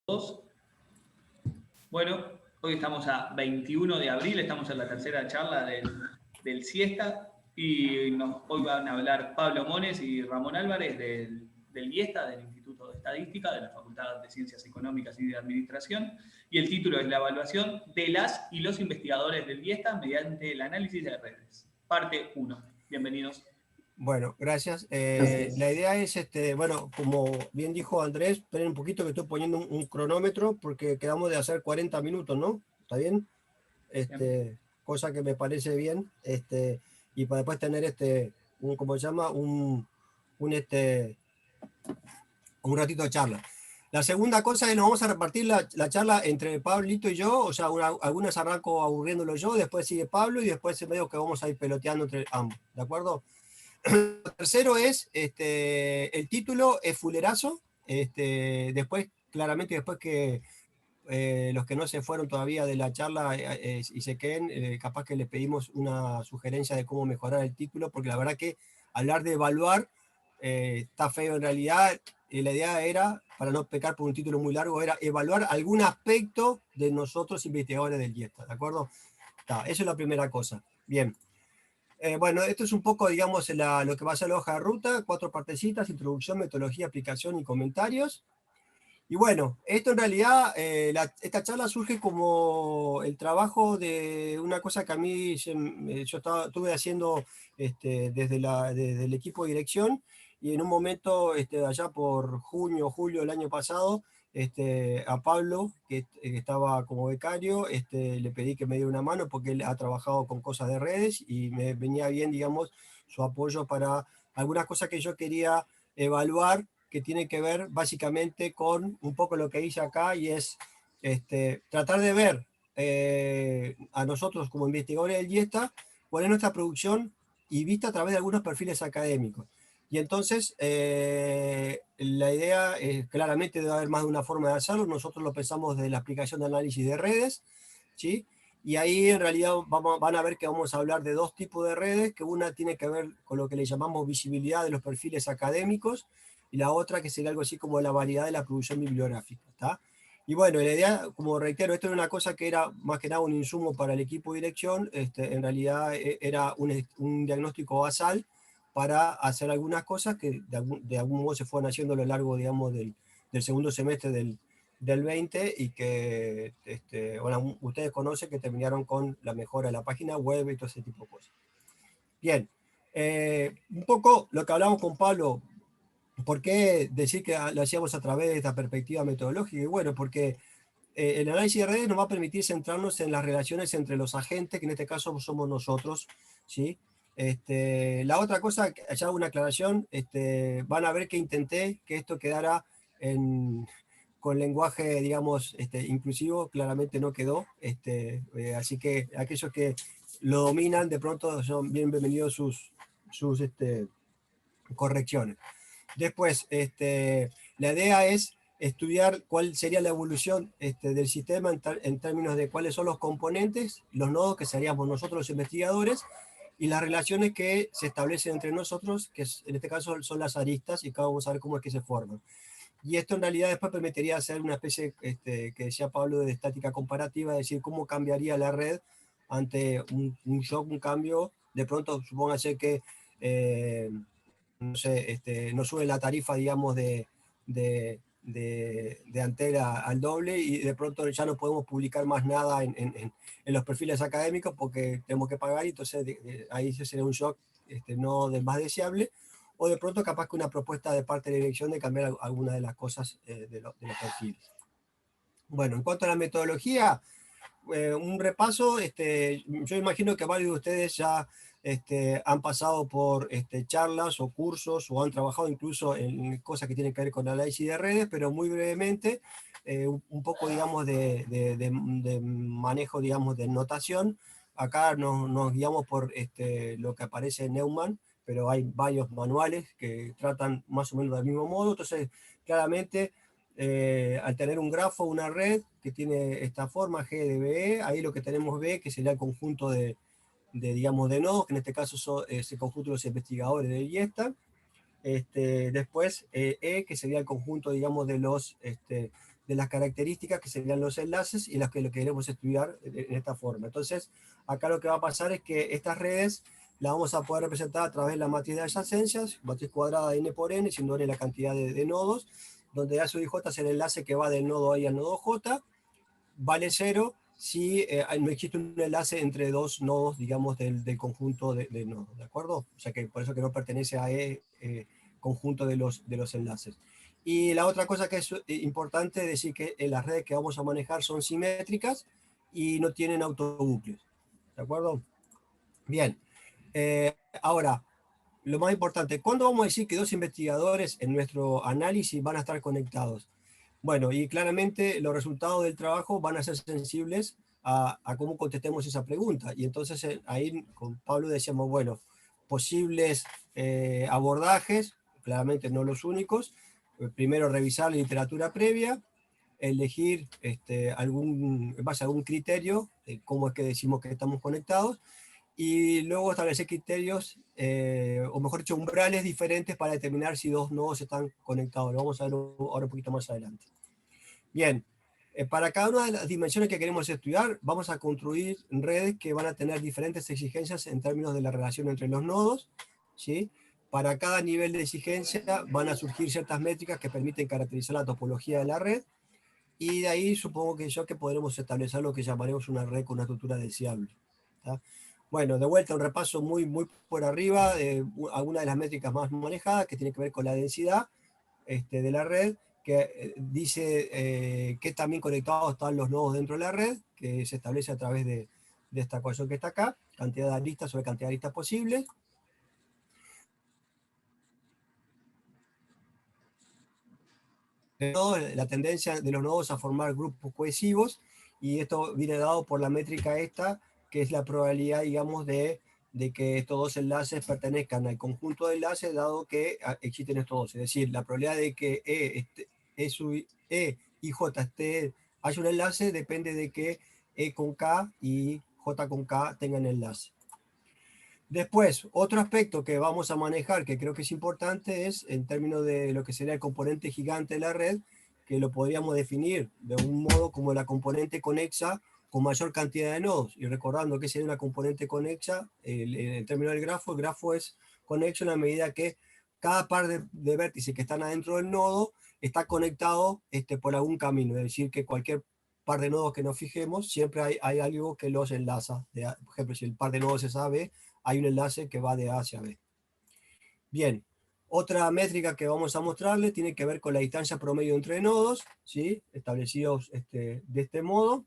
Todos. Bueno, hoy estamos a 21 de abril, estamos en la tercera charla del Siesta y hoy van a hablar Pablo Mones y Ramón Álvarez del IESTA, del Instituto de Estadística, de la Facultad de Ciencias Económicas y de Administración, y el título es La evaluación de las y los investigadores del IESTA mediante el análisis de redes. Parte 1. Bienvenidos. Bueno, gracias. La idea es, bueno, como bien dijo Andrés, esperen un poquito que estoy poniendo un cronómetro porque quedamos de hacer 40 minutos, ¿no? ¿Está bien? Cosa que me parece bien, y para después tener ¿cómo se llama? Un, un ratito de charla. La segunda cosa es nos vamos a repartir la charla entre Pablito y yo, o sea, algunas arranco aburriéndolo yo, después sigue Pablo y después medio que vamos a ir peloteando entre ambos, ¿de acuerdo? Lo tercero es, el título es fulerazo, después, claramente después que los que no se fueron todavía de la charla y se queden, capaz que les pedimos una sugerencia de cómo mejorar el título, porque la verdad que hablar de evaluar está feo en realidad. La idea era, para no pecar por un título muy largo, era evaluar algún aspecto de nosotros investigadores del IESTA, ¿de acuerdo? Eso es la primera cosa. Bien. Bueno, esto es un poco, digamos, lo que va a ser la hoja de ruta, 4 partecitas: introducción, metodología, aplicación y comentarios. Y bueno, esto en realidad, esta charla surge como el trabajo de una cosa que a mí yo estuve haciendo desde el equipo de dirección, y en un momento, allá por junio, julio del año pasado, a Pablo, que estaba como becario, le pedí que me diera una mano porque él ha trabajado con cosas de redes y me venía bien, digamos, su apoyo para algunas cosas que yo quería evaluar, que tiene que ver básicamente con un poco lo que hice acá, y es tratar de ver a nosotros como investigadores del IESTA cuál es nuestra producción y vista a través de algunos perfiles académicos. Y entonces la idea es, claramente debe haber más de una forma de hacerlo. Nosotros lo pensamos de la aplicación de análisis de redes, ¿sí? Y ahí en realidad van a ver que vamos a hablar de dos tipos de redes, que una tiene que ver con lo que le llamamos visibilidad de los perfiles académicos, y la otra que sería algo así como la variedad de la producción bibliográfica, ¿está? Y bueno, la idea, como reitero, esto era una cosa que era más que nada un insumo para el equipo de dirección, en realidad era un diagnóstico basal para hacer algunas cosas que de algún modo se fueron haciendo a lo largo, digamos, del segundo semestre del 20, y que bueno, ustedes conocen que terminaron con la mejora de la página web y todo ese tipo de cosas. Bien, un poco lo que hablamos con Pablo. ¿Por qué decir que lo hacíamos a través de esta perspectiva metodológica? Y bueno, porque el análisis de redes nos va a permitir centrarnos en las relaciones entre los agentes, que en este caso somos nosotros, ¿sí? La otra cosa, ya hago una aclaración, van a ver que intenté que esto quedara con lenguaje, digamos, inclusivo. Claramente no quedó, así que aquellos que lo dominan, de pronto son bienvenidos sus correcciones. Después, la idea es estudiar cuál sería la evolución del sistema en términos de cuáles son los componentes, los nodos que seríamos nosotros los investigadores, y las relaciones que se establecen entre nosotros, que en este caso son las aristas, y acá vamos a ver cómo es que se forman. Y esto en realidad después permitiría hacer una especie, que decía Pablo, de estática comparativa, es decir, cómo cambiaría la red ante un shock, un cambio. De pronto, supóngase que no sé, nos sube la tarifa, digamos, de Antera al doble, y de pronto ya no podemos publicar más nada en los perfiles académicos porque tenemos que pagar, y entonces ahí sería un shock no del más deseable. O de pronto capaz que una propuesta de parte de la dirección de cambiar alguna de las cosas de los perfiles. Bueno, en cuanto a la metodología, un repaso. Yo imagino que varios de ustedes ya han pasado por charlas o cursos, o han trabajado incluso en cosas que tienen que ver con análisis de redes, pero muy brevemente, un poco, digamos, de manejo, digamos, de notación. Acá nos guiamos por lo que aparece en Neumann, pero hay varios manuales que tratan más o menos del mismo modo. Entonces, claramente, al tener un grafo, una red que tiene esta forma G de B, ahí lo que tenemos B, que sería el conjunto digamos, de nodos, que en este caso son ese conjunto de los investigadores de IESTA. Después E, que sería el conjunto, digamos, de de las características que serían los enlaces y las que lo queremos estudiar en esta forma. Entonces, acá lo que va a pasar es que estas redes las vamos a poder representar a través de la matriz de adyacencias, matriz cuadrada de n por n, siendo n la cantidad de nodos, donde A sub ij es el enlace que va del nodo I al nodo J, vale 0 si no existe un enlace entre dos nodos, digamos, del conjunto de nodos, ¿de acuerdo? O sea que por eso que no pertenece a conjunto de los enlaces. Y la otra cosa que es importante es decir que las redes que vamos a manejar son simétricas y no tienen autobucles, ¿de acuerdo? Bien, ahora, lo más importante, ¿cuándo vamos a decir que dos investigadores en nuestro análisis van a estar conectados? Bueno, y claramente los resultados del trabajo van a ser sensibles a cómo contestemos esa pregunta. Y entonces ahí con Pablo decíamos, bueno, posibles abordajes, claramente no los únicos. Primero revisar la literatura previa, elegir en base a algún criterio, cómo es que decimos que estamos conectados, y luego establecer criterios, o mejor dicho, umbrales diferentes para determinar si dos nodos están conectados. Lo vamos a ver ahora un poquito más adelante. Bien, para cada una de las dimensiones que queremos estudiar, vamos a construir redes que van a tener diferentes exigencias en términos de la relación entre los nodos, ¿sí? Para cada nivel de exigencia van a surgir ciertas métricas que permiten caracterizar la topología de la red, y de ahí supongo que podremos establecer lo que llamaremos una red con una estructura deseable. ¿Tá? Bueno, de vuelta un repaso muy por arriba de algunas de las métricas más manejadas, que tiene que ver con la densidad de la red, que dice que también conectados están los nodos dentro de la red, que se establece a través de esta ecuación que está acá, cantidad de aristas sobre cantidad de aristas posibles. La tendencia de los nodos a formar grupos cohesivos, y esto viene dado por la métrica esta, que es la probabilidad, digamos, de que estos dos enlaces pertenezcan al conjunto de enlaces, dado que existen estos dos. Es decir, la probabilidad de que E y J haya un enlace depende de que E con K y J con K tengan enlace. Después, otro aspecto que vamos a manejar, que creo que es importante, es en términos de lo que sería el componente gigante de la red, que lo podríamos definir de un modo como la componente conexa con mayor cantidad de nodos. Y recordando que sería una componente conexa, en términos del grafo, el grafo es conexo en la medida que cada par de vértices que están adentro del nodo está conectado por algún camino. Es decir, que cualquier par de nodos que nos fijemos, siempre hay algo que los enlaza. Por ejemplo, si el par de nodos es AB, hay un enlace que va de A hacia B. Bien, otra métrica que vamos a mostrarles tiene que ver con la distancia promedio entre nodos, ¿sí? Establecidos de este modo.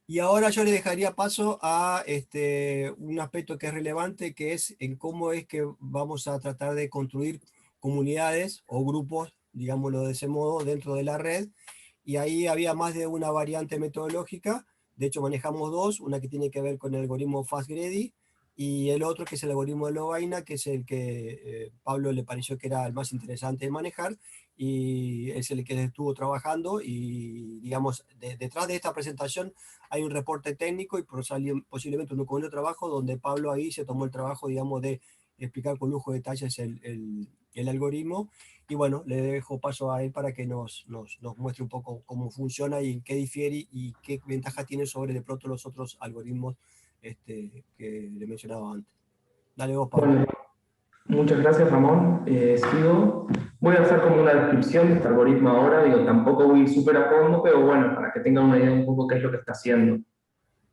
Y ahora yo le dejaría paso a un aspecto que es relevante, que es en cómo es que vamos a tratar de construir comunidades o grupos, digámoslo de ese modo, dentro de la red. Y ahí había más de una variante metodológica. De hecho, manejamos dos, una que tiene que ver con el algoritmo Fast-Grady y el otro que es el algoritmo de Lovaina, que es el que Pablo le pareció que era el más interesante de manejar, y es el que estuvo trabajando. Y digamos, detrás de esta presentación hay un reporte técnico y posiblemente un documento de trabajo donde Pablo ahí se tomó el trabajo, digamos, de explicar con lujo de detalles el algoritmo. Y bueno, le dejo paso a él para que nos muestre un poco cómo funciona y en qué difiere y qué ventaja tiene sobre de pronto los otros algoritmos que le mencionaba antes. Dale vos, Pablo. Bueno, muchas gracias, Ramón. Sigo. Voy a hacer como una descripción de este algoritmo ahora. Digo, tampoco voy súper a fondo, pero bueno, para que tengan una idea un poco qué es lo que está haciendo. O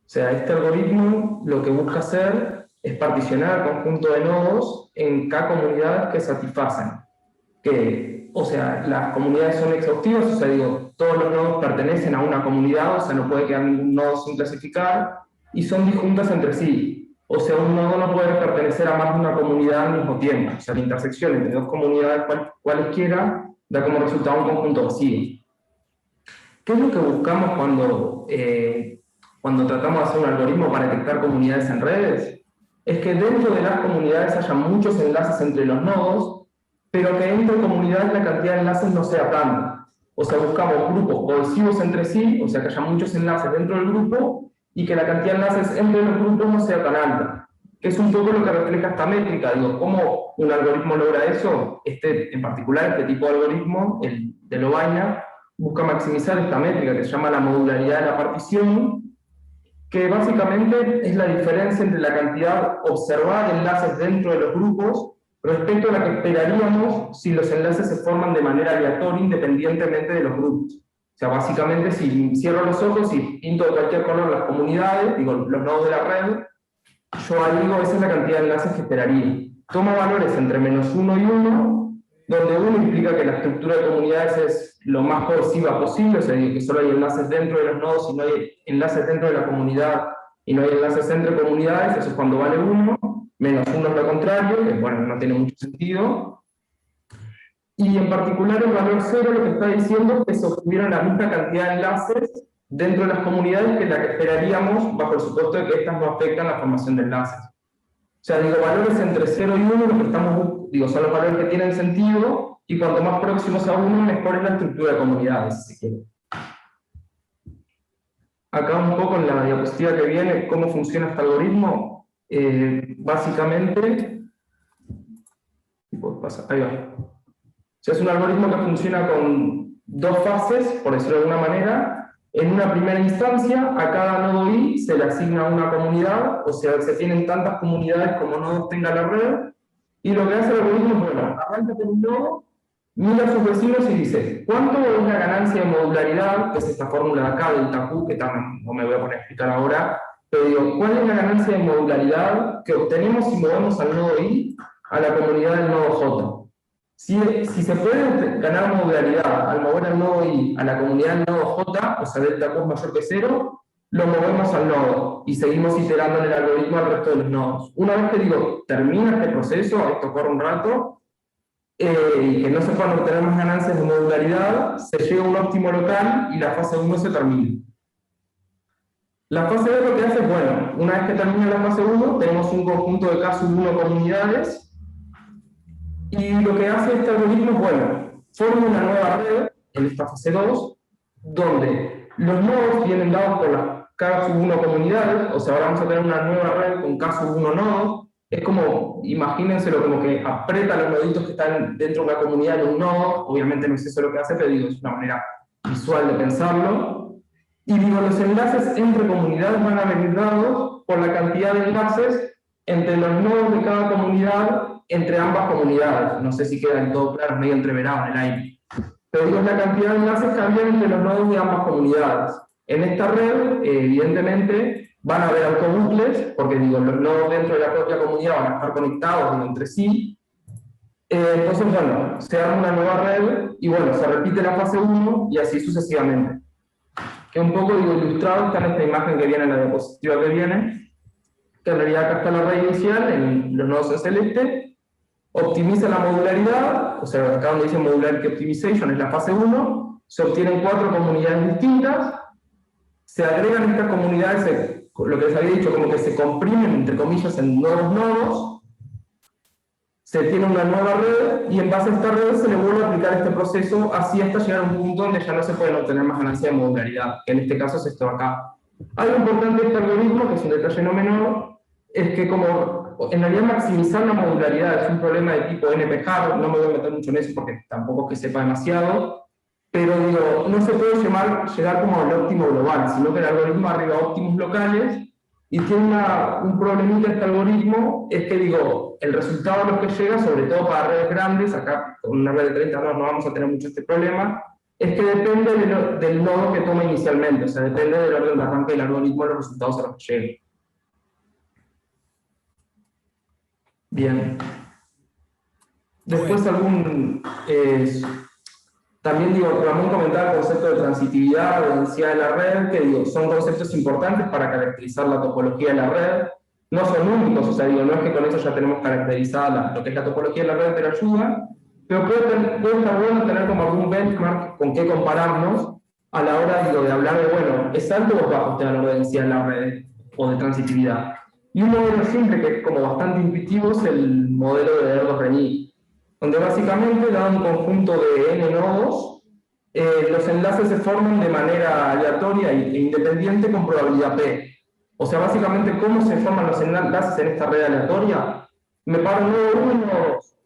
sea, este algoritmo lo que busca hacer es particionar el conjunto de nodos en K comunidades que satisfacen. O sea, las comunidades son exhaustivas, o sea, digo, todos los nodos pertenecen a una comunidad, o sea, no puede quedar ningún nodo sin clasificar, y son disjuntas entre sí. O sea, un nodo no puede pertenecer a más de una comunidad al mismo tiempo. O sea, la intersección entre dos comunidades cualesquiera da como resultado un conjunto vacío. ¿Qué es lo que buscamos cuando tratamos de hacer un algoritmo para detectar comunidades en redes? Es que dentro de las comunidades haya muchos enlaces entre los nodos, pero que entre comunidades la cantidad de enlaces no sea tanta. O sea, buscamos grupos cohesivos entre sí, o sea, que haya muchos enlaces dentro del grupo, y que la cantidad de enlaces entre los grupos no sea tan alta. Que es un poco lo que refleja esta métrica. Digo, ¿cómo un algoritmo logra eso? En particular, este tipo de algoritmo, el de Lovaina, busca maximizar esta métrica que se llama la modularidad de la partición, que básicamente es la diferencia entre la cantidad observada de enlaces dentro de los grupos respecto a la que esperaríamos si los enlaces se forman de manera aleatoria independientemente de los grupos. O sea, básicamente si cierro los ojos y pinto de cualquier color las comunidades, digo, los nodos de la red, yo ahí digo, esa es la cantidad de enlaces que esperaría. Toma valores entre -1 y 1, donde 1 implica que la estructura de comunidades es lo más cohesiva posible, o sea, que solo hay enlaces dentro de los nodos y no hay enlaces dentro de la comunidad y no hay enlaces entre comunidades, eso es cuando vale 1, -1 es lo contrario, que bueno, no tiene mucho sentido. Y en particular el valor 0 lo que está diciendo es que se obtuvieron la misma cantidad de enlaces dentro de las comunidades que la que esperaríamos, bajo el supuesto de que estas no afectan la formación de enlaces. O sea, digo, valores entre 0 y 1, lo que estamos, digo, son los valores que tienen sentido, y cuanto más próximos a 1, mejor es la estructura de comunidades, si se quiere. Acá un poco en la diapositiva que viene, cómo funciona este algoritmo. Básicamente, ahí va. O sea, es un algoritmo que funciona con dos fases, por decirlo de alguna manera. En una primera instancia, a cada nodo I se le asigna una comunidad, o sea, se tienen tantas comunidades como nodos tenga la red, y lo que hace el algoritmo es, bueno, arranca con un nodo, mira a sus vecinos y dice, ¿cuánto es la ganancia de modularidad? Que es esta fórmula de acá, delta Q, que no me voy a poner a explicar ahora, pero digo, ¿cuál es la ganancia de modularidad que obtenemos si movemos al nodo I a la comunidad del nodo J? Si se puede ganar modularidad al mover al nodo I a la comunidad del nodo J, o sea, delta Q es mayor que 0, lo movemos al nodo y seguimos iterando en el algoritmo al resto de los nodos. Una vez que digo, termina este proceso, esto corre un rato, y que no se puedan obtener más ganancias de modularidad, se llega a un óptimo local y la fase 1 se termina. La fase 2 lo que hace es, bueno, una vez que termina la fase 1, tenemos un conjunto de K1 comunidades, y lo que hace este algoritmo es, bueno, forma una nueva red en esta fase 2, donde los nodos vienen dados por las K1 comunidades, o sea, ahora vamos a tener una nueva red con K1 nodos. Es como, imagínenselo como que aprieta los noditos que están dentro de una comunidad en un nodo, obviamente no es eso lo que hace, pero digo, es una manera visual de pensarlo. Y digo, los enlaces entre comunidades van a venir dados por la cantidad de enlaces entre los nodos de cada comunidad, entre ambas comunidades. No sé si queda en todo claro, medio entreverado en el aire. Pero digo, la cantidad de enlaces cambian entre los nodos de ambas comunidades. En esta red, evidentemente, van a haber autobucles, porque digo, los nodos dentro de la propia comunidad van a estar conectados entre sí. Entonces, bueno, se arma una nueva red, y bueno, se repite la fase 1, y así sucesivamente. Que un poco, digo, ilustrado está en esta imagen que viene en la diapositiva que viene, que en realidad acá está la red inicial, en los nodos en celeste, optimiza la modularidad, o sea, acá donde dice Modularity Optimization es la fase 1, se obtienen 4 comunidades distintas, se agregan estas comunidades, lo que les había dicho, como que se comprimen, entre comillas, en nuevos nodos, se tiene una nueva red, y en base a esta red se le vuelve a aplicar este proceso, así hasta llegar a un punto donde ya no se pueden obtener más ganancia de modularidad, que en este caso es esto acá. Algo importante de este algoritmo, que es un detalle no menor, es que como en realidad maximizar la modularidad es un problema de tipo NP-hard, no me voy a meter mucho en eso porque tampoco es que sepa demasiado, pero digo, no se puede llegar como al óptimo global, sino que el algoritmo arriba a óptimos locales, y tiene un problemita este algoritmo, es que digo, el resultado a los que llega, sobre todo para redes grandes, acá con una red de 30 nodos no vamos a tener mucho este problema, es que depende del nodo que toma inicialmente, o sea, depende del orden de arranque del algoritmo los resultados a los que lleguen. Bien. Después también digo, Ramón comentaba el concepto de transitividad, de densidad de la red, que digo, son conceptos importantes para caracterizar la topología de la red. No son únicos, o sea, digo, no es que con eso ya tenemos caracterizada lo que es la topología de la red, pero ayuda. Pero puede estar bueno tener como algún benchmark con qué compararnos a la hora, digo, de hablar de, bueno, ¿es alto o bajo este valor de densidad en la red o de transitividad? Y un modelo simple que es como bastante intuitivo es el modelo de Erdos-Renyi, donde básicamente, dado un conjunto de n nodos, los enlaces se forman de manera aleatoria e independiente con probabilidad P. O sea, básicamente, ¿cómo se forman los enlaces en esta red aleatoria? Me paro nodo 1 y nodo 2.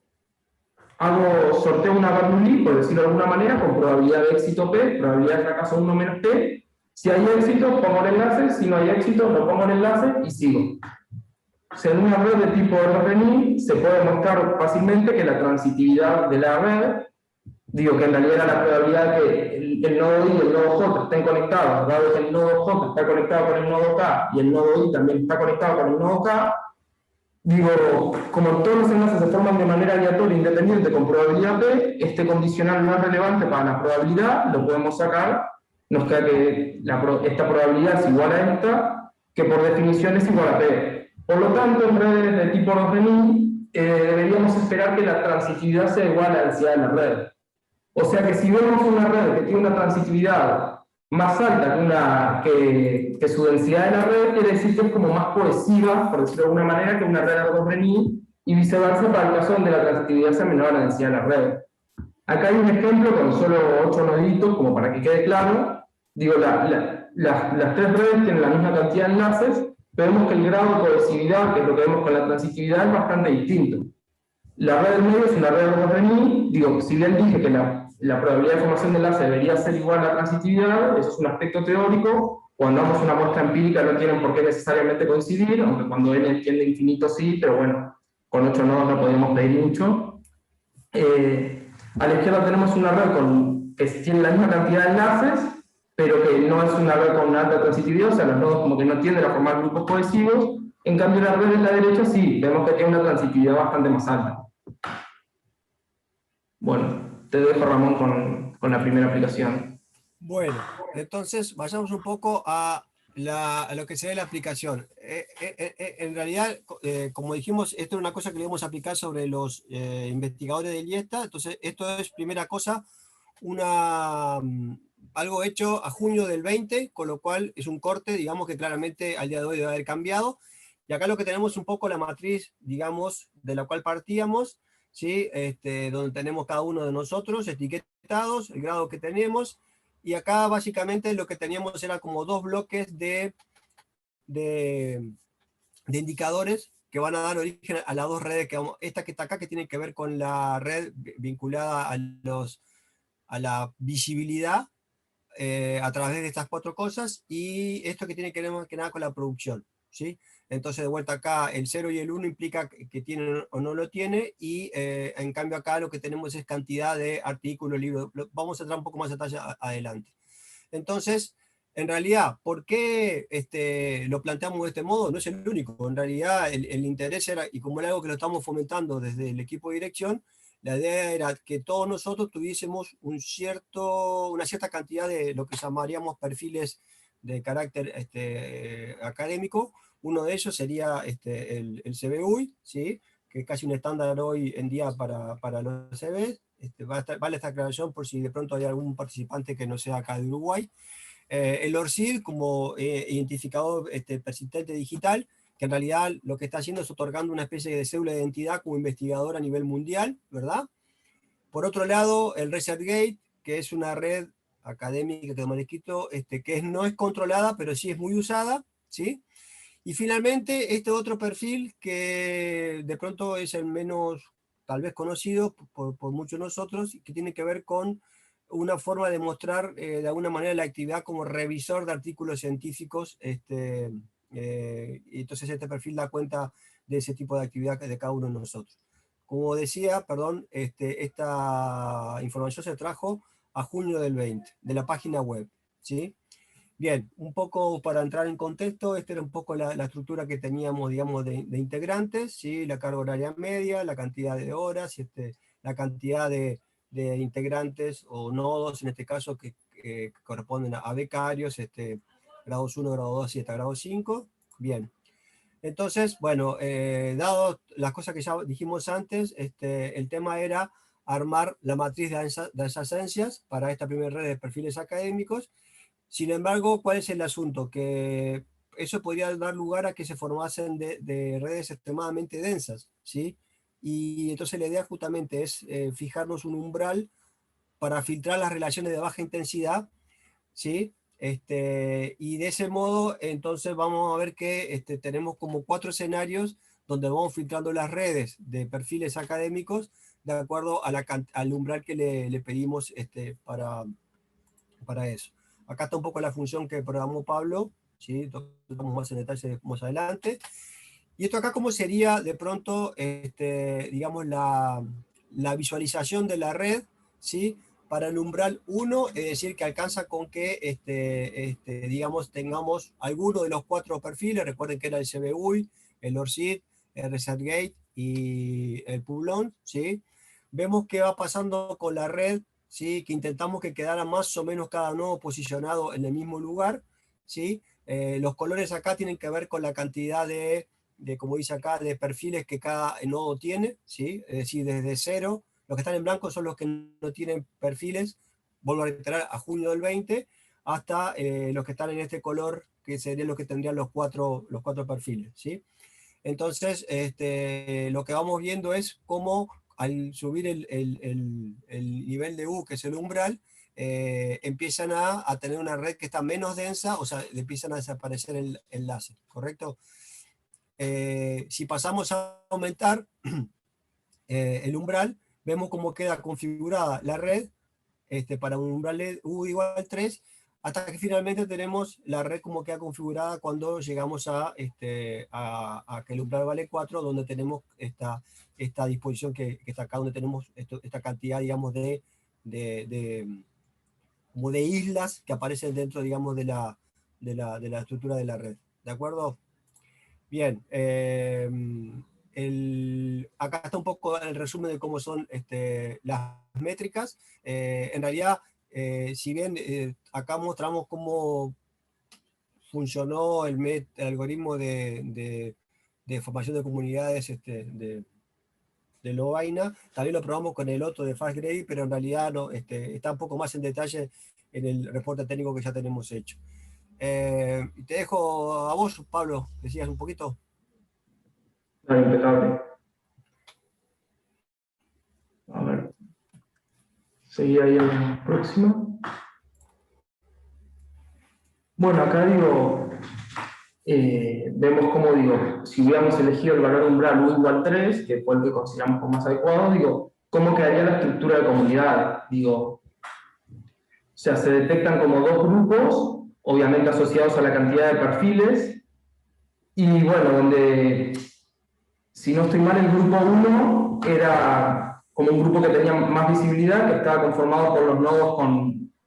sorteo una Bernoulli, por decirlo de alguna manera, con probabilidad de éxito P, probabilidad de fracaso 1 menos P. Si hay éxito, pongo el enlace, si no hay éxito, no pongo el enlace y sigo. O sea, en una red de tipo RNI se puede mostrar fácilmente que la transitividad de la red, digo que en realidad era la probabilidad que el nodo I y el nodo J estén conectados, dado que el nodo J está conectado con el nodo K y el nodo I también está conectado con el nodo K, digo, como todos los enlaces se forman de manera aleatoria independiente con probabilidad P, este condicional no es relevante para la probabilidad, lo podemos sacar, nos queda que esta probabilidad es igual a esta, que por definición es igual a P. Por lo tanto, en redes de tipo Rossini, deberíamos esperar que la transitividad sea igual a la densidad de la red. O sea que si vemos una red que tiene una transitividad más alta que su densidad de la red, quiere decir que es como más cohesiva, por decirlo de alguna manera, que una red de Rossini, y viceversa para el caso donde la transitividad sea menor a la densidad de la red. Acá hay un ejemplo con solo 8 noditos, como para que quede claro. Digo, las tres redes tienen la misma cantidad de enlaces, pero vemos que el grado de cohesividad, que es lo que vemos con la transitividad, es bastante distinto. La red del medio es una red de Rossini, digo, si bien dije que la probabilidad de formación de enlace debería ser igual a la transitividad, eso es un aspecto teórico. Cuando damos una muestra empírica no tienen por qué necesariamente coincidir, aunque cuando n tiende a infinito sí, pero bueno, con 8 nodos no podemos pedir mucho. A la izquierda tenemos una red que tiene la misma cantidad de enlaces, pero que no es una red con una alta transitividad, o sea, los nodos como que no tienden a formar grupos cohesivos. En cambio, la red de la derecha sí, vemos que tiene una transitividad bastante más alta. Bueno, te dejo, Ramón, con la primera aplicación. Bueno, entonces vayamos un poco a lo que sería la aplicación. En realidad, como dijimos, esto es una cosa que le vamos a aplicar sobre los investigadores del IESTA. Entonces, esto es, primera cosa, algo hecho a junio del 20, con lo cual es un corte, digamos que claramente al día de hoy debe haber cambiado. Y acá lo que tenemos es un poco la matriz, digamos, de la cual partíamos, ¿sí? Donde tenemos cada uno de nosotros etiquetados, el grado que tenemos. Y acá básicamente lo que teníamos era como dos bloques de indicadores que van a dar origen a las dos redes que vamos. Esta que está acá, que tiene que ver con la red vinculada a la visibilidad a través de estas cuatro cosas, y esto que tiene que ver más que nada con la producción, ¿sí? Entonces, de vuelta acá, el 0 y el 1 implica que tiene o no lo tiene, y en cambio acá lo que tenemos es cantidad de artículos, libros. Vamos a entrar un poco más a detalle adelante. Entonces, en realidad, ¿por qué lo planteamos de este modo? No es el único. En realidad, el interés era, y como era algo que lo estamos fomentando desde el equipo de dirección, la idea era que todos nosotros tuviésemos una cierta cantidad de lo que llamaríamos perfiles de carácter académico. Uno de ellos sería el CBUI, ¿sí? Que es casi un estándar hoy en día para los CVs. Vale esta aclaración por si de pronto hay algún participante que no sea acá de Uruguay. El ORCID como identificador persistente digital, que en realidad lo que está haciendo es otorgando una especie de cédula de identidad como investigador a nivel mundial, ¿verdad? Por otro lado, el ResearchGate, que es una red académica que hemos escrito, que no es controlada, pero sí es muy usada, ¿sí? Y finalmente, este otro perfil que de pronto es el menos tal vez conocido por muchos de nosotros, que tiene que ver con una forma de mostrar de alguna manera la actividad como revisor de artículos científicos. Y entonces este perfil da cuenta de ese tipo de actividad de cada uno de nosotros. Como decía, perdón, esta información se trajo a junio del 20, de la página web, ¿sí? Bien, un poco para entrar en contexto, esta era un poco la estructura que teníamos, digamos, de integrantes, ¿sí? La carga horaria media, la cantidad de horas, la cantidad de integrantes o nodos, en este caso, que corresponden a becarios, grados 1, grado 2 y hasta grado 5. Bien. Entonces, bueno, dado las cosas que ya dijimos antes, el tema era armar la matriz de adyacencias para esta primera red de perfiles académicos. Sin embargo, ¿cuál es el asunto? Que eso podría dar lugar a que se formasen de redes extremadamente densas, ¿sí? Y entonces la idea justamente es fijarnos un umbral para filtrar las relaciones de baja intensidad, ¿sí? Y de ese modo, entonces vamos a ver que tenemos como 4 escenarios donde vamos filtrando las redes de perfiles académicos de acuerdo a al umbral que le pedimos para eso. Acá está un poco la función que programó Pablo, ¿sí? Vamos más en detalle más adelante. Y esto acá, ¿cómo sería de pronto, digamos, la visualización de la red, ¿sí? Para el umbral 1, es decir, que alcanza con que, digamos, tengamos alguno de los 4 perfiles. Recuerden que era el CBUI, el ORCID, el ResetGate y el Publón, ¿sí? Vemos qué va pasando con la red, ¿sí? Que intentamos que quedara más o menos cada nodo posicionado en el mismo lugar, ¿sí? Los colores acá tienen que ver con la cantidad como dice acá, de perfiles que cada nodo tiene, ¿sí? Es decir, desde 0, los que están en blanco son los que no tienen perfiles, vuelvo a reiterar, a junio del 20, hasta los que están en este color, que serían los que tendrían los cuatro perfiles, ¿sí? Entonces, lo que vamos viendo es cómo al subir el nivel de U, que es el umbral, empiezan a tener una red que está menos densa, o sea, empiezan a desaparecer el enlace, ¿correcto? Si pasamos a aumentar el umbral, vemos cómo queda configurada la red para un umbral de U igual a 3, hasta que finalmente tenemos la red como queda configurada cuando llegamos a que el umbral vale 4, donde tenemos esta disposición que está acá, donde tenemos esta cantidad, digamos, como de islas que aparecen dentro, digamos, de la estructura de la red. ¿De acuerdo? Bien, acá está un poco el resumen de cómo son las métricas. En realidad, si bien acá mostramos cómo funcionó el algoritmo de formación de comunidades de Lovaina, también lo probamos con el otro de FastGrade, pero en realidad no, está un poco más en detalle en el reporte técnico que ya tenemos hecho. Te dejo a vos, Pablo, que sigas un poquito. No, impecable. A ver. Seguí ahí en la próxima. Bueno, acá digo, vemos cómo, digo, si hubiéramos elegido el valor umbral U igual 3, que fue el que consideramos como más adecuado, digo, ¿cómo quedaría la estructura de comunidad? Digo, o sea, se detectan como 2 grupos, obviamente asociados a la cantidad de perfiles, y bueno, donde, si no estoy mal, el grupo 1 era como un grupo que tenía más visibilidad, que estaba conformado por los nodos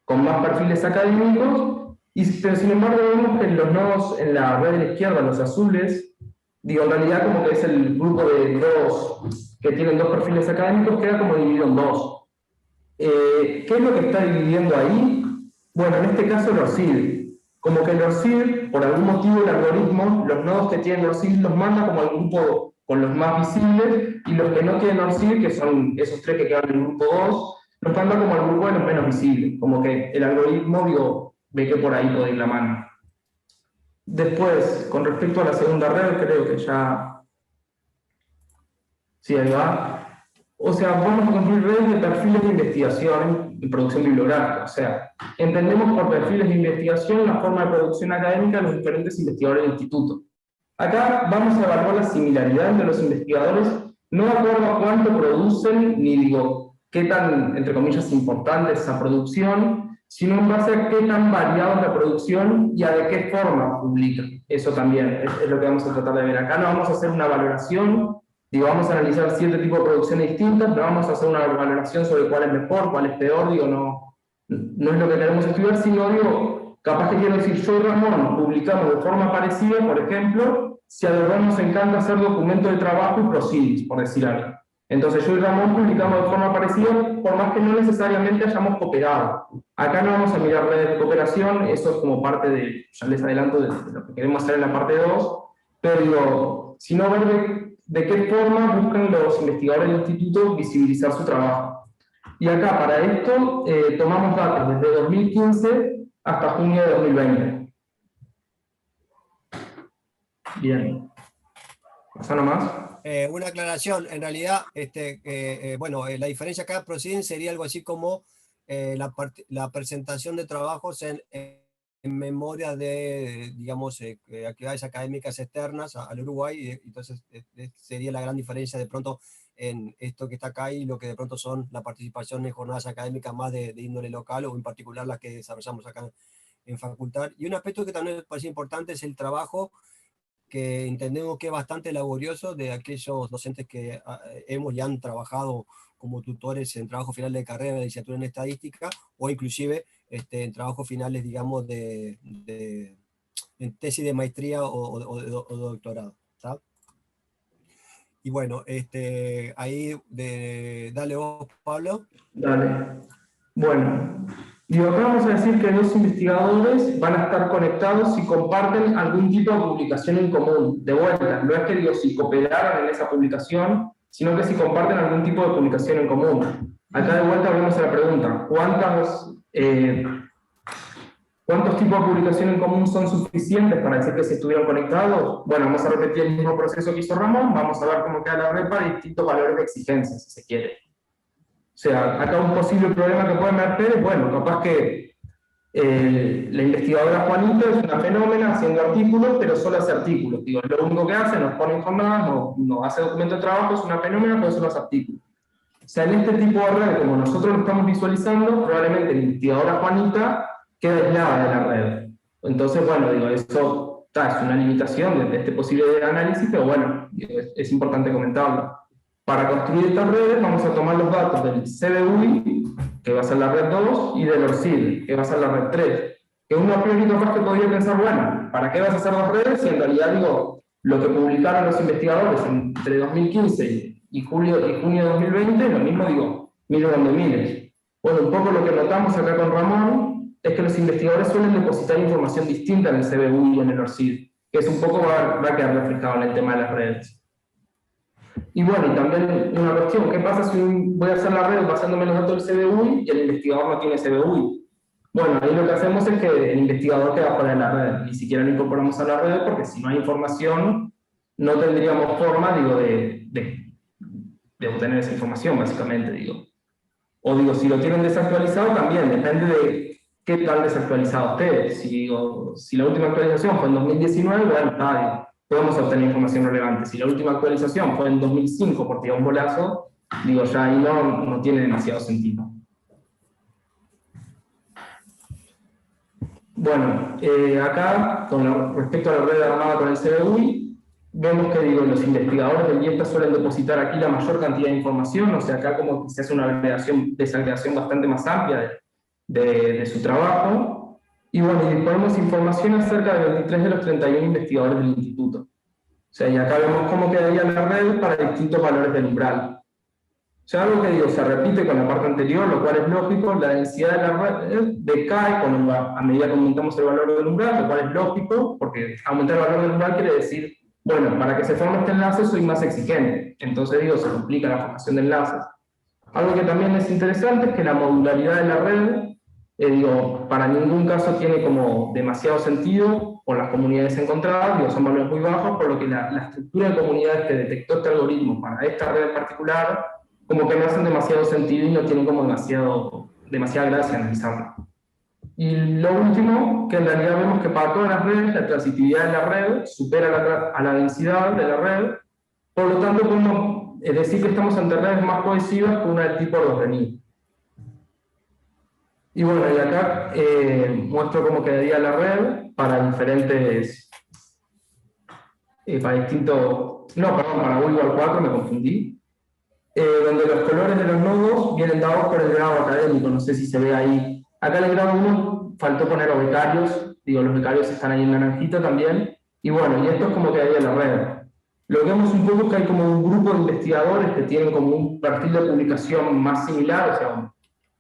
con más perfiles académicos, pero sin embargo vemos que los nodos en la red de la izquierda, los azules, digo, en realidad como que es el grupo de dos que tienen 2 perfiles académicos, queda como dividido en 2. ¿Qué es lo que está dividiendo ahí? Bueno, en este caso el ORCID. Como que el ORCID, por algún motivo el algoritmo, los nodos que tienen ORCID los manda como al grupo con los más visibles, y los que no tienen ORCID, que son esos 3 que quedan en el grupo 2, los manda como al grupo de los menos visibles. Como que el algoritmo, digo, ve que por ahí puede ir la mano. Después, con respecto a la segunda red, creo que ya... Sí, ahí va. O sea, vamos a construir redes de perfiles de investigación y producción bibliográfica. O sea, entendemos por perfiles de investigación la forma de producción académica de los diferentes investigadores del instituto. Acá vamos a evaluar la similaridad entre los investigadores, no de acuerdo a cuánto producen, ni digo qué tan, entre comillas, importante es esa producción, sino en base a qué tan variada es la producción y a de qué forma publican. Eso también es lo que vamos a tratar de ver. Acá no vamos a hacer una valoración, digo, vamos a analizar 7 tipos de producciones distintas, no vamos a hacer una valoración sobre cuál es mejor, cuál es peor, digo, no es lo que queremos estudiar, sino, digo, capaz que quiero decir, yo y Ramón publicamos de forma parecida, por ejemplo, si a los dos nos encanta hacer documentos de trabajo y proceedings, por decir algo. Entonces yo y Ramón publicamos de forma parecida, por más que no necesariamente hayamos cooperado. Acá no vamos a mirar redes de cooperación, eso es como parte de, ya les adelanto, de lo que queremos hacer en la parte 2, pero digo, sino ver de qué forma buscan los investigadores del instituto visibilizar su trabajo. Y acá, para esto, tomamos datos desde 2015 hasta junio de 2020. Bien. ¿Pasa nomás? Una aclaración, en realidad, bueno, la diferencia acá proceden sería algo así como la presentación de trabajos en memoria de, digamos, actividades académicas externas al Uruguay, y entonces sería la gran diferencia de pronto en esto que está acá y lo que de pronto son la participación en jornadas académicas más de índole local, o en particular las que desarrollamos acá en facultad. Y un aspecto que también me parece importante es el trabajo, que entendemos que es bastante laborioso, de aquellos docentes que hemos y han trabajado como tutores en trabajo final de carrera de licenciatura en estadística, o inclusive en trabajos finales, digamos, en tesis de maestría o de doctorado. ¿Tá? Y bueno, ahí dale vos, Pablo. Dale. Bueno, digo, acá vamos a decir que dos investigadores van a estar conectados si comparten algún tipo de publicación en común. De vuelta, no es que digo si cooperaron en esa publicación, sino que si comparten algún tipo de publicación en común. Acá de vuelta volvemos a la pregunta, ¿cuántos tipos de publicación en común son suficientes para decir que se estuvieron conectados? Bueno, vamos a repetir el mismo proceso que hizo Ramón, vamos a ver cómo queda la red para distintos valores de exigencia, si se quiere. O sea, acá un posible problema que puede emerger es, bueno, capaz que la investigadora Juanita es una fenómena haciendo artículos, pero solo hace artículos. Digo, lo único que hace, nos pone jornadas, no hace documento de trabajo, es una fenómena, pero solo hace artículos. O sea, en este tipo de red, como nosotros lo estamos visualizando, probablemente la investigadora Juanita queda aislada de la red. Entonces, bueno, digo, eso es una limitación de este posible análisis, pero bueno, es importante comentarlo. Para construir estas redes vamos a tomar los datos del CBUI, que va a ser la red 2, y del ORCID, que va a ser la red 3. Que uno a priori capaz que podría pensar, bueno, ¿para qué vas a hacer dos redes? Si en realidad, digo, lo que publicaron los investigadores entre 2015 y junio de 2020 es lo mismo, digo, miles donde miles. Bueno, un poco lo que notamos acá con Ramón es que los investigadores suelen depositar información distinta en el CBUI y en el ORCID, que es un poco va a quedar reflejado en el tema de las redes. Y bueno, y también una cuestión, ¿qué pasa si voy a hacer la red basándome en los datos del CBUI y el investigador no tiene CBUI? Bueno, ahí lo que hacemos es que el investigador queda fuera de la red, ni siquiera lo incorporamos a la red, porque si no hay información, no tendríamos forma, digo, de obtener esa información, básicamente, digo. O digo, si lo tienen desactualizado, también depende de qué tan desactualizado esté. Si la última actualización fue en 2019, bueno, está, podemos obtener información relevante. Si la última actualización fue en 2005 por tirar un bolazo, digo, ya ahí no tiene demasiado sentido. Bueno, acá, respecto a la red armada con el CBUI, vemos que digo, los investigadores del IESTA suelen depositar aquí la mayor cantidad de información, o sea, acá como que se hace una desagregación bastante más amplia de su trabajo. Y bueno, y disponemos información acerca de 23 de los 31 investigadores del instituto. O sea, y acá vemos cómo quedaría la red para distintos valores del umbral. O sea, algo que digo, se repite con la parte anterior, lo cual es lógico, la densidad de la red decae a medida que aumentamos el valor del umbral, lo cual es lógico, porque aumentar el valor del umbral quiere decir, bueno, para que se forme este enlace soy más exigente. Entonces, digo, se complica la formación de enlaces. Algo que también es interesante es que la modularidad de la red, digo, para ningún caso tiene como demasiado sentido por las comunidades encontradas, digo, son valores muy bajos, por lo que la estructura de comunidades que detectó este algoritmo para esta red en particular, como que no hacen demasiado sentido y no tienen como demasiada gracia analizarlo. Y lo último, que en realidad vemos que para todas las redes, la transitividad de la red supera a la densidad de la red, por lo tanto podemos decir que estamos ante redes más cohesivas que una del tipo Rosberg. Y bueno, y acá muestro cómo quedaría la red para diferentes, para U igual 4, me confundí. Donde los colores de los nodos vienen dados por el grado académico, no sé si se ve ahí. Acá en el grado 1 faltó poner los becarios, digo, los becarios están ahí en naranjita también, y bueno, y esto es como quedaría la red. Lo que vemos un poco es que hay como un grupo de investigadores que tienen como un perfil de publicación más similar, o sea,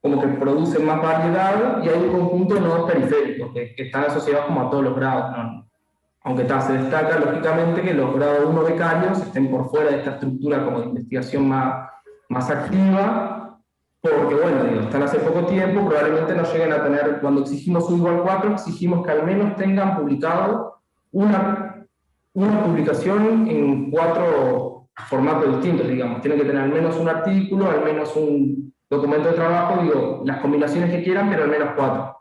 como que producen más variedad, y hay un conjunto de nodos periféricos que están asociados como a todos los grados, ¿no? Aunque se destaca lógicamente que los grados 1 becarios estén por fuera de esta estructura como de investigación más activa, porque bueno, digo, están hace poco tiempo, probablemente no lleguen a tener, cuando exigimos U igual 4, exigimos que al menos tengan publicado una publicación en 4 formatos distintos, digamos. Tienen que tener al menos un artículo, al menos un documento de trabajo, digo, las combinaciones que quieran, pero al menos 4.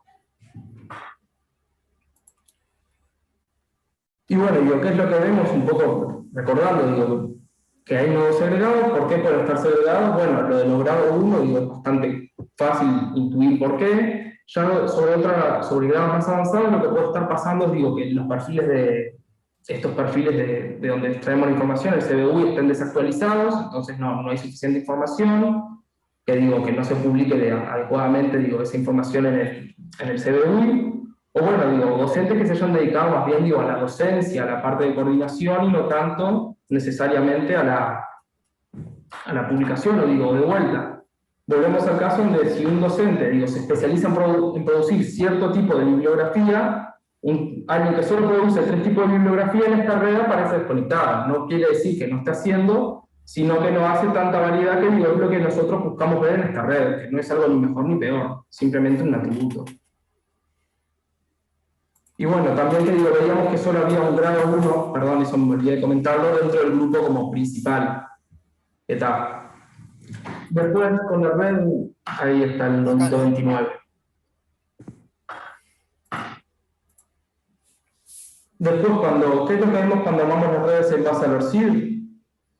Y bueno, digo, ¿qué es lo que vemos? Un poco recordando, digo, que hay nodos segregados. ¿Por qué pueden estar segregados? Bueno, lo de los grado 1, digo, es bastante fácil intuir por qué. Ya sobre grados más avanzados, lo que puede estar pasando es, digo, que los perfiles estos perfiles de donde extraemos la información, el CBUI, estén desactualizados, entonces no hay suficiente información, que digo, que no se publique adecuadamente, digo, esa información en el CBUI. O bueno, digo, docentes que se hayan dedicado más bien, digo, a la docencia, a la parte de coordinación y no tanto necesariamente a la publicación, o digo, de vuelta. Volvemos al caso donde si un docente, digo, se especializa en producir cierto tipo de bibliografía, alguien que solo produce 3 tipos de bibliografía en esta red aparece desconectada. No quiere decir que no esté haciendo, sino que no hace tanta variedad, que digo, es lo que nosotros buscamos ver en esta red, que no es algo ni mejor ni peor, simplemente un atributo. Y bueno, también te digo, veíamos que solo había un grado 1, perdón, eso me olvidé de comentarlo, dentro del grupo como principal. Está. Después, con la red, ahí está el nodito 29. Después, ¿qué es lo que vemos cuando armamos las redes en base al ORCID?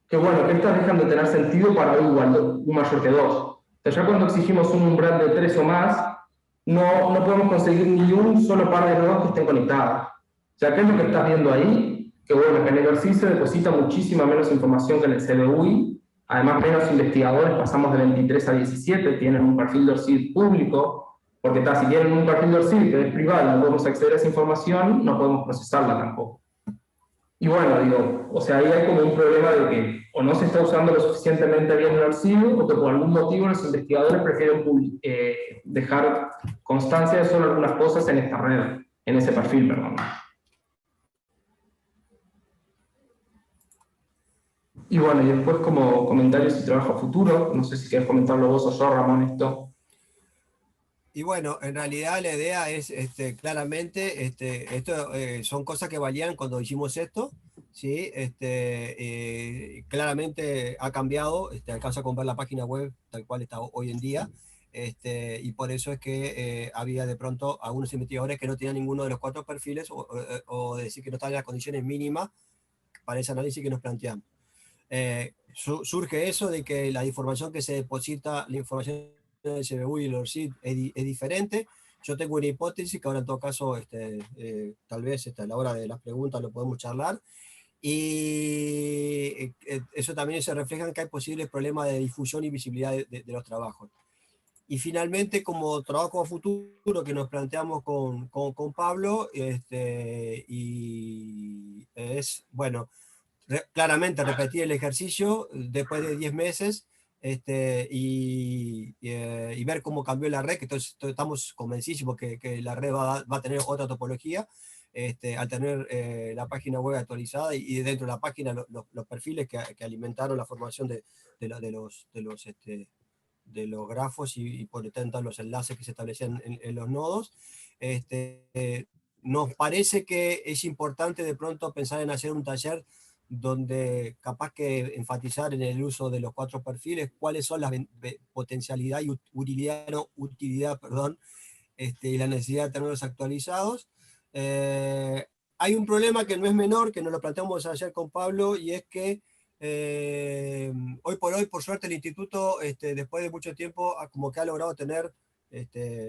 Que bueno, que estas dejan de tener sentido para u igual, u mayor que 2. O sea, ya cuando exigimos un umbral de 3 o más, no podemos conseguir ni un solo par de nodos que estén conectados. O sea, ¿qué es lo que estás viendo ahí? Que bueno, que en el ORCID se deposita muchísima menos información que en el CBUI. Además, menos investigadores, pasamos de 23 a 17, tienen un perfil de ORCID público, porque si tienen un perfil de ORCID que es privado y no podemos acceder a esa información, no podemos procesarla tampoco. Y bueno, digo, o sea, ahí hay como un problema de que o no se está usando lo suficientemente bien el archivo, o que por algún motivo los investigadores prefieren dejar constancia de solo algunas cosas en esta red, en ese perfil, perdón. Y bueno, y después como comentarios y trabajo a futuro, no sé si querés comentarlo vos o yo, Ramón, esto. Y bueno, en realidad la idea es claramente, esto son cosas que valían cuando hicimos esto, ¿sí? Claramente ha cambiado, alcanza a comprar la página web tal cual está hoy en día, y por eso es que había de pronto algunos investigadores que no tenían ninguno de los 4 perfiles, o decir que no estaban en las condiciones mínimas para ese análisis que nos planteamos. Surge eso de que la información que se deposita, la información del CBU y el ORCID es diferente. Yo tengo una hipótesis que ahora en todo caso tal vez a la hora de las preguntas lo podemos charlar, y eso también se refleja en que hay posibles problemas de difusión y visibilidad de los trabajos. Y finalmente, como trabajo a futuro que nos planteamos con Pablo, y es, bueno, claramente repetir el ejercicio después de 10 meses, y ver cómo cambió la red, que estamos convencidísimos que la red va a tener otra topología, al tener la página web actualizada, y dentro de la página los perfiles que alimentaron la formación de los grafos, y por lo tanto los enlaces que se establecían en los nodos. Nos parece que es importante de pronto pensar en hacer un taller donde capaz que enfatizar en el uso de los 4 perfiles, cuáles son las potencialidad y utilidad, y la necesidad de tenerlos actualizados. Hay un problema que no es menor, que nos lo planteamos ayer con Pablo, y es que hoy por hoy, por suerte, el instituto, después de mucho tiempo, como que ha logrado tener,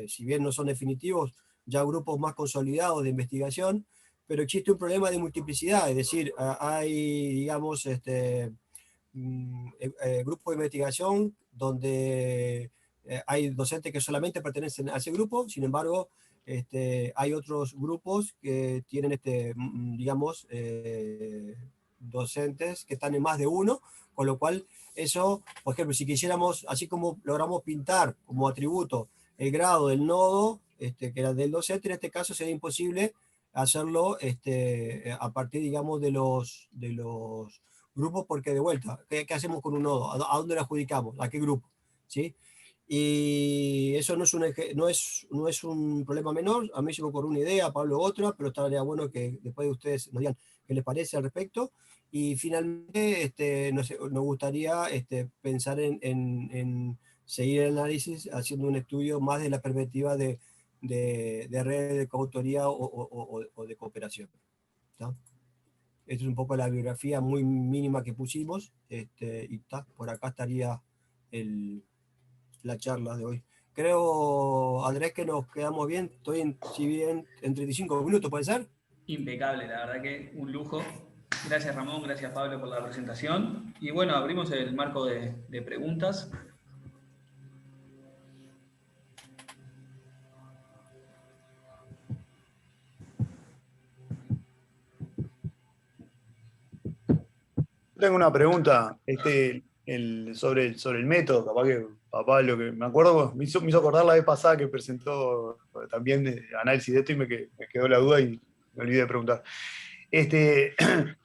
si bien no son definitivos, ya grupos más consolidados de investigación, pero existe un problema de multiplicidad, es decir, hay, digamos, grupos de investigación donde hay docentes que solamente pertenecen a ese grupo. Sin embargo, hay otros grupos que tienen, digamos, docentes que están en más de uno, con lo cual eso, por ejemplo, si quisiéramos, así como logramos pintar como atributo el grado del nodo, que era del docente, en este caso sería imposible hacerlo a partir, digamos, de los grupos, porque de vuelta, ¿qué hacemos con un nodo? ¿A dónde lo adjudicamos? ¿A qué grupo? ¿Sí? Y eso no es un problema menor. A mí se me ocurrió una idea, a Pablo otra, pero estaría bueno que después de ustedes nos digan qué les parece al respecto. Y finalmente nos gustaría pensar en seguir el análisis haciendo un estudio más de la perspectiva de redes de coautoría o de cooperación. ¿Está? Esta es un poco la biografía muy mínima que pusimos, y por acá estaría la charla de hoy. Creo, Andrés, que nos quedamos bien. Si bien en 35 minutos, ¿puede ser? Impecable, la verdad que un lujo. Gracias Ramón, gracias Pablo por la presentación. Y bueno, abrimos el marco de preguntas. Tengo una pregunta sobre el método, capaz que papá lo que me acuerdo, me hizo acordar la vez pasada que presentó también análisis de esto y me quedó la duda y me olvidé de preguntar.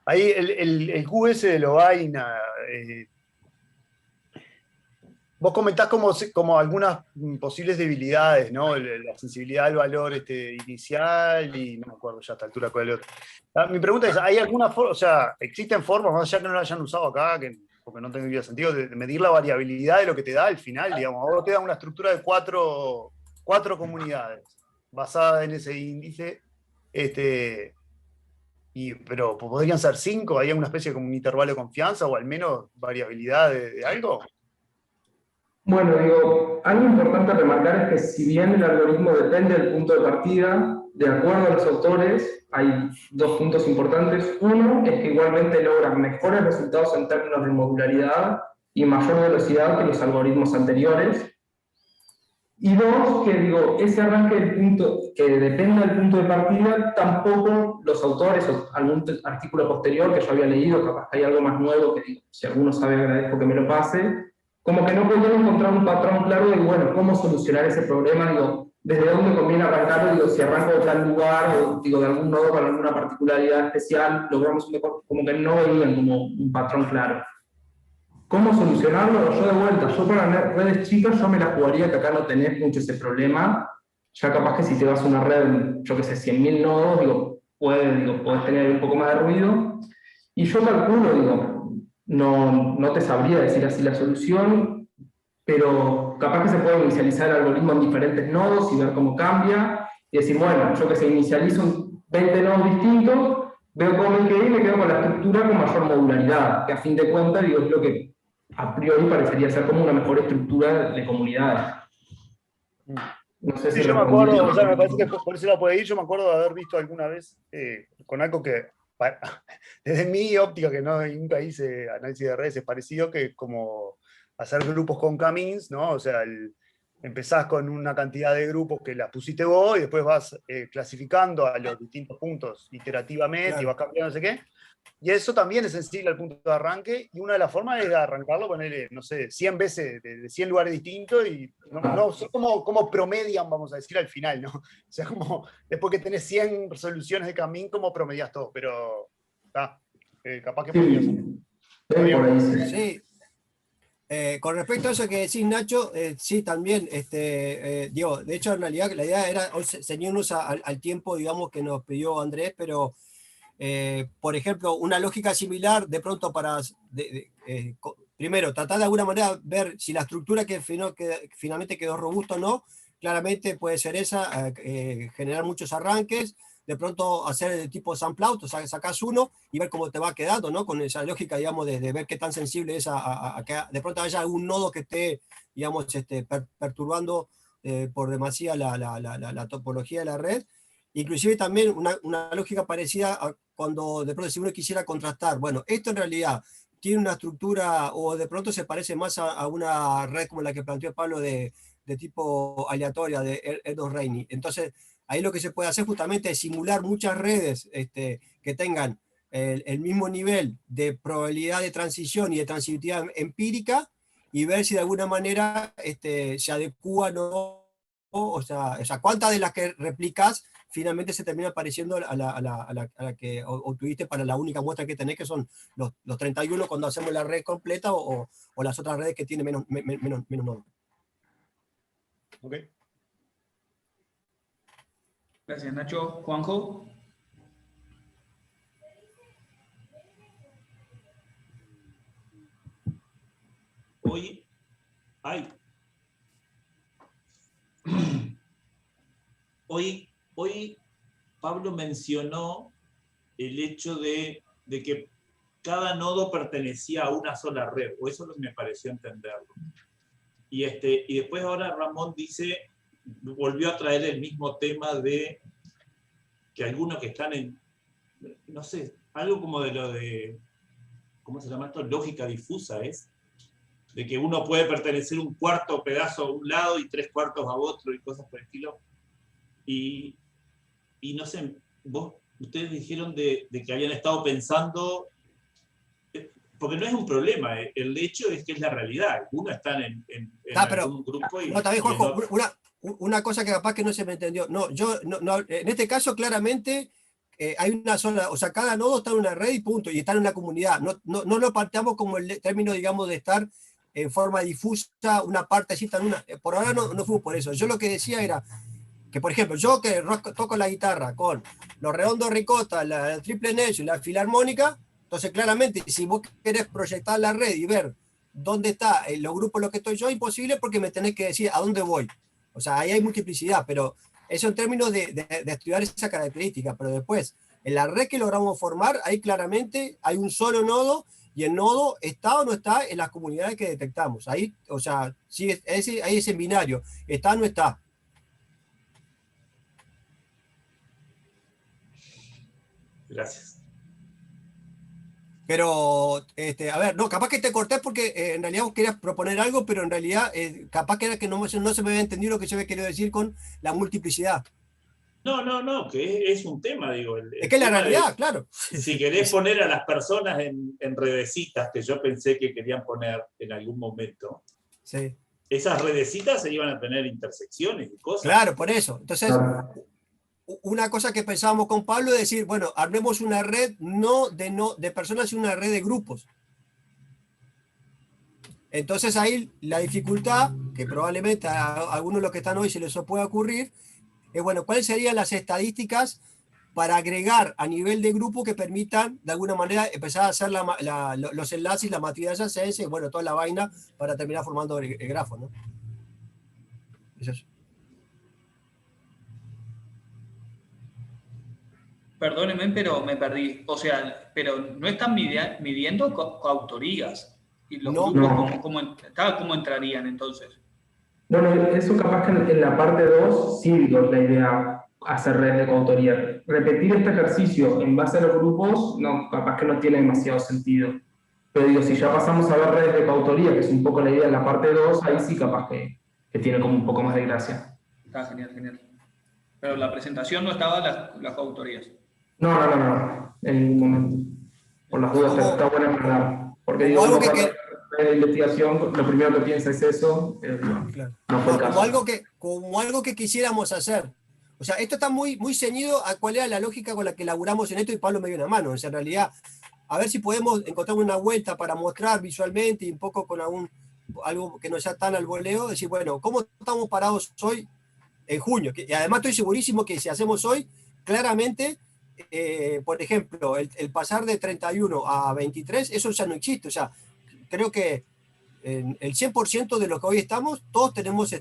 Ahí el QS de Lovaina, vos comentás como algunas posibles debilidades, ¿no? La sensibilidad al valor inicial y no me acuerdo ya a esta altura cuál es el otro. Mi pregunta es, ¿hay alguna forma, o sea, existen formas, más allá que no lo hayan usado acá, porque no tendría sentido, de medir la variabilidad de lo que te da al final, digamos? Ahora te da una estructura de cuatro comunidades basada en ese índice, pero podrían ser 5, ¿hay alguna especie de como un intervalo de confianza o al menos variabilidad de algo? Bueno, digo, algo importante a remarcar es que si bien el algoritmo depende del punto de partida, de acuerdo a los autores, hay dos puntos importantes. Uno es que igualmente logra mejores resultados en términos de modularidad y mayor velocidad que los algoritmos anteriores. Y dos, que digo, ese arranque del punto, que dependa del punto de partida, tampoco los autores o algún artículo posterior que yo había leído, capaz que hay algo más nuevo que digo, si alguno sabe agradezco que me lo pase, como que no podían encontrar un patrón claro de, bueno, cómo solucionar ese problema, digo, desde dónde conviene arrancarlo, digo, si arranco de tal lugar, o digo, de algún nodo con alguna particularidad especial, logramos un mejor, como que no veían como un patrón claro. ¿Cómo solucionarlo? Yo de vuelta, yo para redes chicas yo me la jugaría, que acá no tenés mucho ese problema, ya capaz que si te vas a una red, yo que sé, 100.000 nodos, digo, podés tener un poco más de ruido, y yo calculo, digo, no te sabría decir así la solución, pero capaz que se puede inicializar el algoritmo en diferentes nodos y ver cómo cambia, y decir, bueno, yo que sé, inicializo 20 nodos distintos, veo cómo me quedé y me quedo con la estructura con mayor modularidad, que a fin de cuentas, digo, es lo que a priori parecería ser como una mejor estructura de comunidades. No sé Sí, si yo me acuerdo, o sea, me parece que respondí. por eso la puede ir, yo me acuerdo de haber visto alguna vez con algo que, desde mi óptica, que nunca hice análisis de redes, es parecido que como hacer grupos con camins, ¿no? O sea, empezás con una cantidad de grupos que las pusiste vos y después vas clasificando a los distintos puntos iterativamente, Claro. y vas cambiando no sé qué. Y eso también es sensible al punto de arranque, y una de las formas es arrancarlo, ponerle, no sé, 100 veces de 100 lugares distintos, y no sé cómo promedian, vamos a decir, al final, ¿no? O sea, como después que tenés 100 resoluciones de camino, ¿cómo promedias todo? Pero, capaz que podría ser. Sí, por ahí sí. Sí. Con respecto a eso que decís, Nacho, sí, también, digo, de hecho, en realidad la idea era ceñirnos al tiempo, digamos, que nos pidió Andrés, pero, por ejemplo, una lógica similar, de pronto para, primero, tratar de alguna manera ver si la estructura que finalmente quedó robusta o no, claramente puede ser esa, generar muchos arranques, de pronto hacer el tipo sample out, o sea, sacas uno y ver cómo te va quedando, ¿no? Con esa lógica, digamos, de ver qué tan sensible es a que de pronto haya algún nodo que esté, digamos, perturbando por demasía la topología de la red. Inclusive también una lógica parecida a cuando de pronto si uno quisiera contrastar, bueno, esto en realidad tiene una estructura o de pronto se parece más a una red como la que planteó Pablo de tipo aleatoria de Erdos Reini. Entonces, ahí lo que se puede hacer justamente es simular muchas redes que tengan el mismo nivel de probabilidad de transición y de transitividad empírica y ver si de alguna manera se adecúan o sea, cuántas de las que replicas finalmente se termina pareciendo a la que obtuviste para la única muestra que tenés, que son los 31 cuando hacemos la red completa o las otras redes que tienen menos nodos. Ok. Gracias, Nacho. Juanjo. Hoy Pablo mencionó el hecho de de que cada nodo pertenecía a una sola red, o eso me pareció entenderlo. Y después ahora Ramón dice, volvió a traer el mismo tema de que algunos que están en, no sé, algo como de lo de, ¿cómo se llama esto? Lógica difusa es, de que uno puede pertenecer un cuarto pedazo a un lado y 3/4 a otro y cosas por el estilo. Y no sé, ustedes dijeron de que habían estado pensando, porque no es un problema, el hecho es que es la realidad. Uno está en algún grupo y... No, también, Juanjo, una cosa que capaz que no se me entendió. No, en este caso claramente hay una sola, o sea, cada nodo está en una red y punto, y está en una comunidad. No lo planteamos como el término, digamos, de estar en forma difusa, una parte así, en una. Por ahora no fuimos por eso. Yo lo que decía era que, por ejemplo, yo que toco la guitarra con los redondos ricota, la triple Nelson y la filarmónica, entonces claramente, si vos querés proyectar la red y ver dónde está los grupos en los que estoy yo, imposible porque me tenés que decir a dónde voy. O sea, ahí hay multiplicidad, pero eso en términos de estudiar esa característica, pero después, en la red que logramos formar, ahí claramente hay un solo nodo y el nodo está o no está en las comunidades que detectamos. Ahí, o sea, sí, ahí es en binario, está o no está. Gracias. Pero, a ver, no, capaz que te corté porque en realidad vos querías proponer algo, pero en realidad capaz que era que no se me había entendido lo que yo había querido decir con la multiplicidad. No, que es un tema, digo. Es que es la realidad, claro. Si querés poner a las personas en redecitas, que yo pensé que querían poner en algún momento, Sí. esas redecitas se iban a tener intersecciones y cosas. Claro, por eso. Entonces, una cosa que pensábamos con Pablo es decir, bueno, armemos una red no de personas, sino una red de grupos. Entonces ahí la dificultad, que probablemente a algunos de los que están hoy se les pueda ocurrir, es bueno, ¿cuáles serían las estadísticas para agregar a nivel de grupo que permitan de alguna manera empezar a hacer los enlaces, la matriz adyacencia, bueno, toda la vaina para terminar formando el grafo, ¿no? Es eso. Perdónenme, pero me perdí. O sea, pero no están midiendo coautorías. ¿Y los No. grupos cómo entrarían entonces? Bueno, eso capaz que en la parte 2 sí digo la idea hacer redes de coautoría. Repetir este ejercicio en base a los grupos, no, capaz que no tiene demasiado sentido. Pero digo, si ya pasamos a ver redes de coautoría, que es un poco la idea en la parte 2, ahí sí capaz que tiene como un poco más de gracia. Está genial. Pero la presentación no estaba las coautorías. No, en ningún momento. Por las dudas está buena aclarar. Porque digo, algo de investigación, lo primero que piensa es eso, claro. No fue el caso. Como algo que quisiéramos hacer. O sea, esto está muy ceñido a cuál era la lógica con la que elaboramos en esto y Pablo me dio una mano. O sea, en realidad, a ver si podemos encontrar una vuelta para mostrar visualmente y un poco con algo que no sea tan al voleo, decir, bueno, ¿cómo estamos parados hoy en junio? Y además estoy segurísimo que si hacemos hoy, claramente, por ejemplo, el pasar de 31 a 23, eso ya no existe. O sea, creo que el 100% de los que hoy estamos, todos tenemos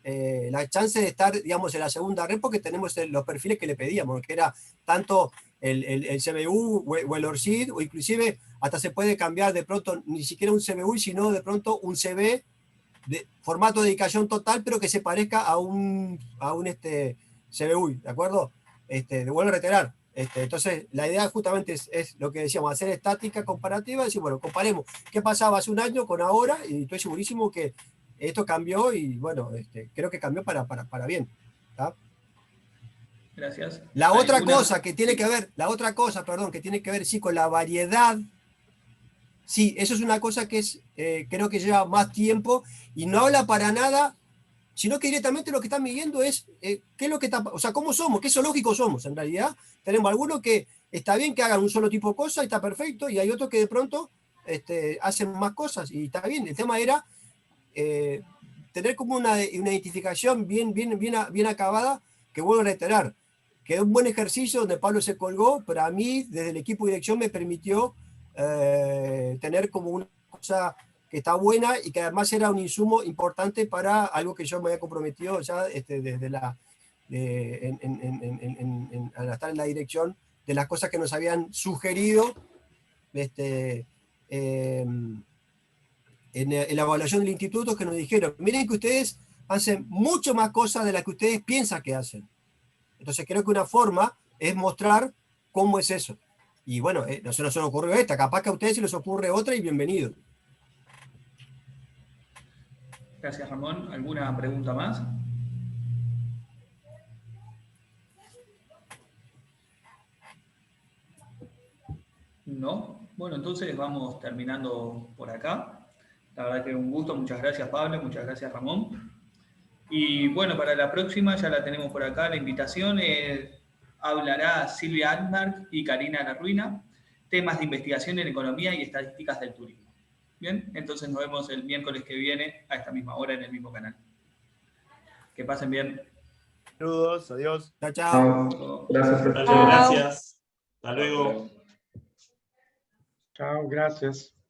la chance de estar, digamos, en la segunda red porque tenemos los perfiles que le pedíamos, que era tanto el CBU o el ORCID, o inclusive hasta se puede cambiar de pronto ni siquiera un CBU, sino de pronto un CB de formato de dedicación total, pero que se parezca a un CBU, ¿de acuerdo? Vuelvo a reiterar. Entonces, la idea justamente es lo que decíamos, hacer estática comparativa, decir, bueno, comparemos qué pasaba hace un año con ahora, y estoy segurísimo que esto cambió y, bueno, creo que cambió para bien. ¿Tá? Gracias. La otra cosa que tiene que ver, que tiene que ver, sí, con la variedad, sí, eso es una cosa que creo que lleva más tiempo y no habla para nada, sino que directamente lo que están midiendo es qué es lo que está, o sea, cómo somos, qué zoológicos somos. En realidad, tenemos algunos que está bien que hagan un solo tipo de cosa y está perfecto, y hay otros que de pronto hacen más cosas y está bien. El tema era tener como una identificación bien acabada, que vuelvo a reiterar. Quedó un buen ejercicio donde Pablo se colgó, pero a mí, desde el equipo de dirección, me permitió tener como una cosa que está buena y que además era un insumo importante para algo que yo me había comprometido ya desde al estar en la dirección de las cosas que nos habían sugerido en la evaluación del instituto, que nos dijeron, miren que ustedes hacen mucho más cosas de las que ustedes piensan que hacen. Entonces creo que una forma es mostrar cómo es eso. Y bueno, no se nos ocurrió esta, capaz que a ustedes se les ocurre otra y bienvenido. Gracias, Ramón. ¿Alguna pregunta más? No. Bueno, entonces vamos terminando por acá. La verdad que un gusto. Muchas gracias, Pablo. Muchas gracias, Ramón. Y bueno, para la próxima ya la tenemos por acá. La invitación hablará Silvia Altmark y Karina Larruina, temas de investigación en economía y estadísticas del turismo. Bien, entonces nos vemos el miércoles que viene a esta misma hora en el mismo canal. Que pasen bien. Saludos, adiós. Chao, chao. Chao. Gracias, Dale, profesor. gracias. Hasta luego. Chao, gracias.